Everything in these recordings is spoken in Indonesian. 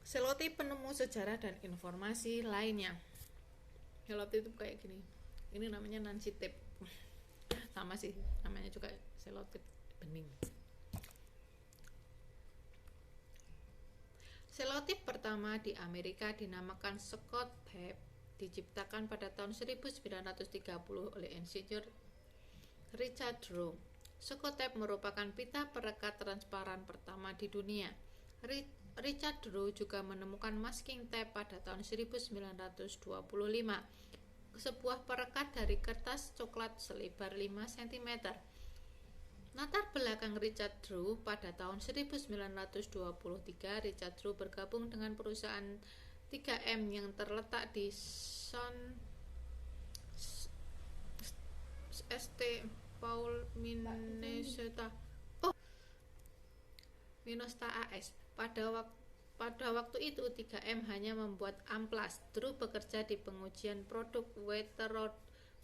Selotip penemu sejarah dan informasi lainnya. Selotip itu kayak gini. Ini namanya Nancy tape. Sama sih, namanya juga selotip bening. Selotip pertama di Amerika dinamakan Scott tape, diciptakan pada tahun 1930 oleh insinyur Richard Rowe. Scott tape merupakan pita perekat transparan pertama di dunia. Richard Rowe juga menemukan masking tape pada tahun 1925, sebuah perekat dari kertas coklat selebar 5 cm. Latar belakang Richard Rowe: pada tahun 1923, Richard Rowe bergabung dengan perusahaan 3M yang terletak di St. Paul, Minnesota AS. Pada waktu itu 3M hanya membuat amplas. Rowe bekerja di pengujian produk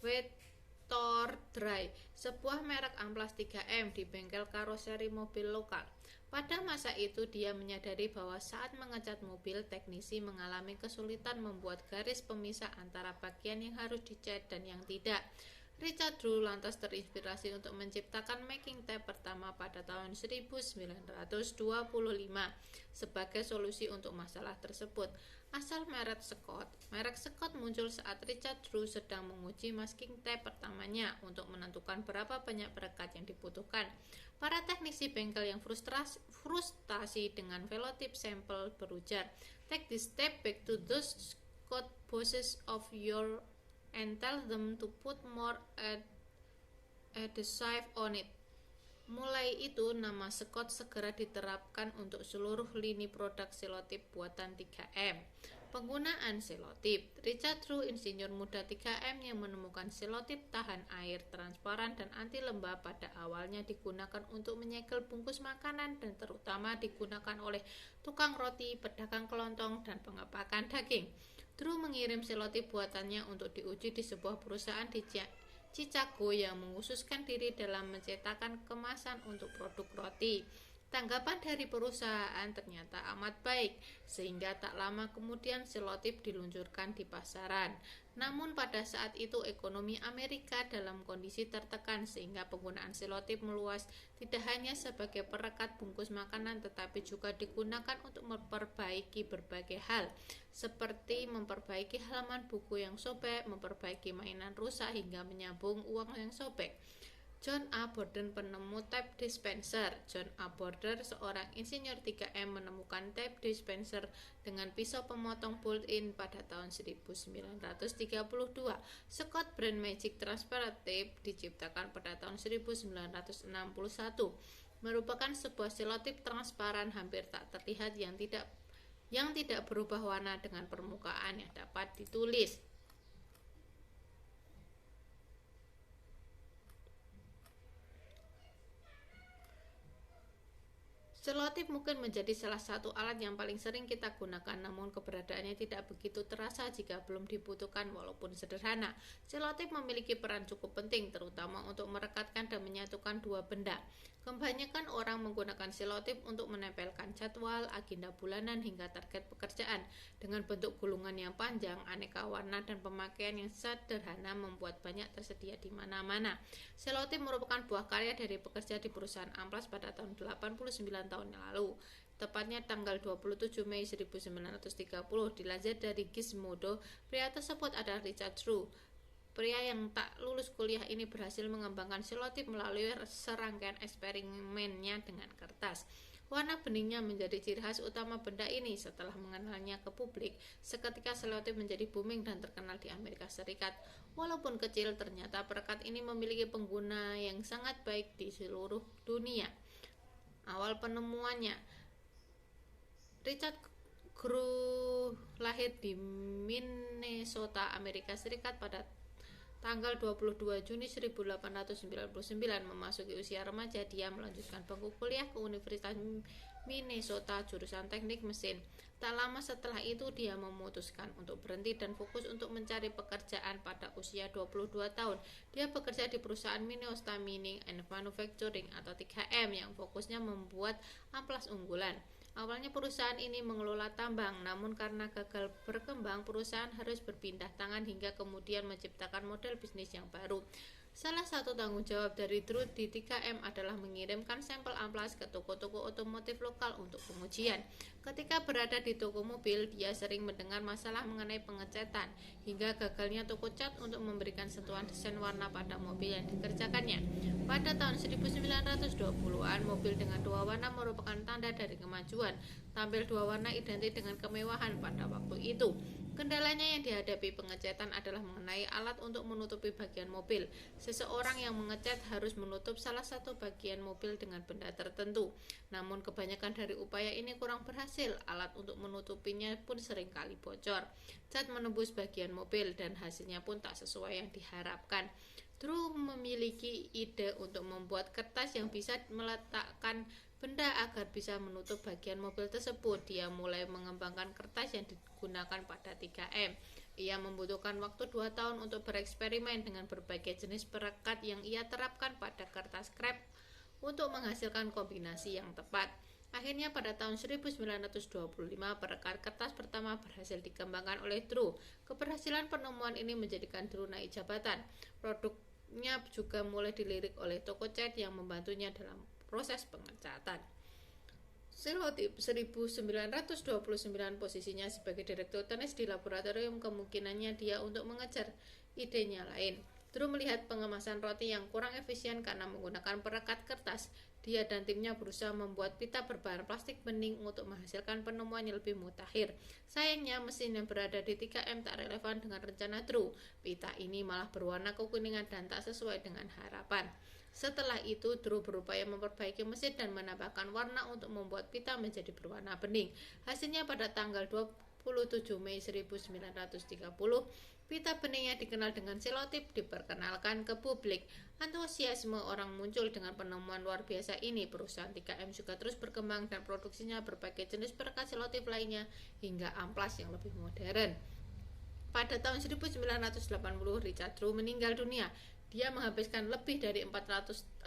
Weather-Dry, sebuah merek amplas 3M di bengkel karoseri mobil lokal. Pada masa itu dia menyadari bahwa saat mengecat mobil, teknisi mengalami kesulitan membuat garis pemisah antara bagian yang harus dicat dan yang tidak. Richard Rowe lantas terinspirasi untuk menciptakan making tape pertama pada tahun 1925 sebagai solusi untuk masalah tersebut. Asal merek Scott muncul saat Richard Rowe sedang menguji masking tape pertamanya untuk menentukan berapa banyak perekat yang dibutuhkan. Para teknisi bengkel yang frustasi dengan velotip sampel berujar, "Take this tape back to those Scott bosses of yours and tell them to put more adhesive on it." Mulai itu, nama Scott segera diterapkan untuk seluruh lini produk selotip buatan 3M. Penggunaan selotip. Richard Rowe, insinyur muda 3M yang menemukan selotip tahan air, transparan, dan anti lembab, pada awalnya digunakan untuk menyegel bungkus makanan dan terutama digunakan oleh tukang roti, pedagang kelontong, dan pengepakan daging. Rowe mengirim selotip buatannya untuk diuji di sebuah perusahaan di Chicago yang mengkhususkan diri dalam mencetakkan kemasan untuk produk roti. Tanggapan dari perusahaan ternyata amat baik, sehingga tak lama kemudian selotip diluncurkan di pasaran. Namun pada saat itu ekonomi Amerika dalam kondisi tertekan, sehingga penggunaan selotip meluas tidak hanya sebagai perekat bungkus makanan tetapi juga digunakan untuk memperbaiki berbagai hal, seperti memperbaiki halaman buku yang sobek, memperbaiki mainan rusak, hingga menyambung uang yang sobek. John A. Borden, penemu tape dispenser. John A. Borden, seorang insinyur 3M, menemukan tape dispenser dengan pisau pemotong built-in pada tahun 1932. Scott Brand Magic Transparent Tape diciptakan pada tahun 1961. Merupakan sebuah selotip transparan hampir tak terlihat yang tidak berubah warna dengan permukaan yang dapat ditulis. Selotip mungkin menjadi salah satu alat yang paling sering kita gunakan, namun keberadaannya tidak begitu terasa jika belum dibutuhkan. Walaupun sederhana, selotip memiliki peran cukup penting, terutama untuk merekatkan dan menyatukan dua benda. Kebanyakan orang menggunakan selotip untuk menempelkan jadwal, agenda bulanan, hingga target pekerjaan. Dengan bentuk gulungan yang panjang, aneka warna, dan pemakaian yang sederhana membuat banyak tersedia di mana-mana. Selotip merupakan buah karya dari pekerja di perusahaan amplas pada tahun 89 tahun yang lalu. Tepatnya tanggal 27 Mei 1930, dilansir dari Gizmodo. Pria tersebut adalah Richard Rowe. Pria yang tak lulus kuliah ini berhasil mengembangkan selotip melalui serangkaian eksperimennya dengan kertas. Warna beningnya menjadi ciri khas utama benda ini. Setelah mengenalnya ke publik, seketika selotip menjadi booming dan terkenal di Amerika Serikat. Walaupun kecil, ternyata perekat ini memiliki pengguna yang sangat baik di seluruh dunia. Awal penemuannya. Richard Rowe lahir di Minnesota, Amerika Serikat pada tanggal 22 Juni 1899. Memasuki usia remaja, dia melanjutkan bangku kuliah ke Universitas Minnesota, jurusan teknik mesin. Tak lama setelah itu, dia memutuskan untuk berhenti dan fokus untuk mencari pekerjaan. Pada usia 22 tahun, dia bekerja di perusahaan Minnesota Mining and Manufacturing atau 3M yang fokusnya membuat amplas unggulan. Awalnya perusahaan ini mengelola tambang, namun karena gagal berkembang, perusahaan harus berpindah tangan hingga kemudian menciptakan model bisnis yang baru. Salah satu tanggung jawab dari Drew di 3M adalah mengirimkan sampel amplas ke toko-toko otomotif lokal untuk pengujian. Ketika berada di toko mobil, dia sering mendengar masalah mengenai pengecetan, hingga gagalnya toko cat untuk memberikan sentuhan desain warna pada mobil yang dikerjakannya. Pada tahun 1920-an, mobil dengan dua warna merupakan tanda dari kemajuan. Tampil dua warna identik dengan kemewahan pada waktu itu. Kendalanya yang dihadapi pengecetan adalah mengenai alat untuk menutupi bagian mobil. Seseorang yang mengecat harus menutup salah satu bagian mobil dengan benda tertentu. Namun kebanyakan dari upaya ini kurang berhasil. Alat untuk menutupinya pun seringkali bocor. Cat menembus bagian mobil dan hasilnya pun tak sesuai yang diharapkan. Drew memiliki ide untuk membuat kertas yang bisa meletakkan benda agar bisa menutup bagian mobil tersebut. Dia mulai mengembangkan kertas yang digunakan pada 3M. Ia membutuhkan waktu 2 tahun untuk bereksperimen dengan berbagai jenis perekat yang ia terapkan pada kertas krep untuk menghasilkan kombinasi yang tepat. Akhirnya pada tahun 1925 perekat kertas pertama berhasil dikembangkan oleh Drew. Keberhasilan penemuan ini menjadikan Drew naik jabatan. Produknya juga mulai dilirik oleh toko cat yang membantunya dalam proses pengecatan. Selotip 1929 posisinya sebagai direktur teknis di laboratorium, kemungkinannya dia untuk mengejar idenya lain. Drew melihat pengemasan roti yang kurang efisien karena menggunakan perekat kertas. Dia dan timnya berusaha membuat pita berbahan plastik bening untuk menghasilkan penemuan yang lebih mutakhir. Sayangnya mesin yang berada di 3M tak relevan dengan rencana Drew. Pita ini malah berwarna kekuningan dan tak sesuai dengan harapan. Setelah itu, Drew berupaya memperbaiki mesin dan menambahkan warna untuk membuat pita menjadi berwarna bening. Hasilnya pada tanggal 27 Mei 1930, pita bening yang dikenal dengan selotip diperkenalkan ke publik. Antusiasme orang muncul dengan penemuan luar biasa ini. Perusahaan 3M juga terus berkembang dan produksinya berbagai jenis perekat selotip lainnya hingga amplas yang lebih modern. Pada tahun 1980, Richard Drew meninggal dunia. Dia menghabiskan lebih dari 440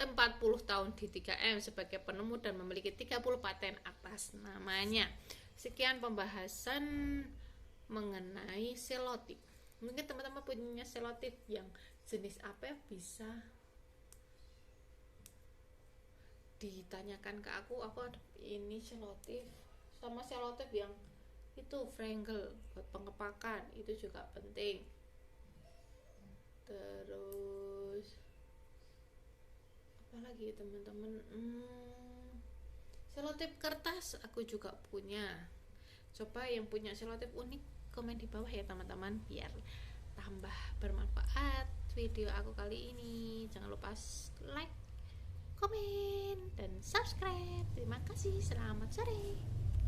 tahun di 3M sebagai penemu dan memiliki 30 paten atas namanya. Sekian pembahasan mengenai selotip. Mungkin teman-teman punya selotip yang jenis apa, bisa ditanyakan ke aku ada ini selotip sama selotip yang itu Frankel buat pengepakan, itu juga penting. Terus apa lagi teman-teman, selotip kertas aku juga punya. Coba yang punya selotip unik komen di bawah ya teman-teman, biar tambah bermanfaat video aku kali ini. Jangan lupa like, komen, dan subscribe. Terima kasih, selamat sore.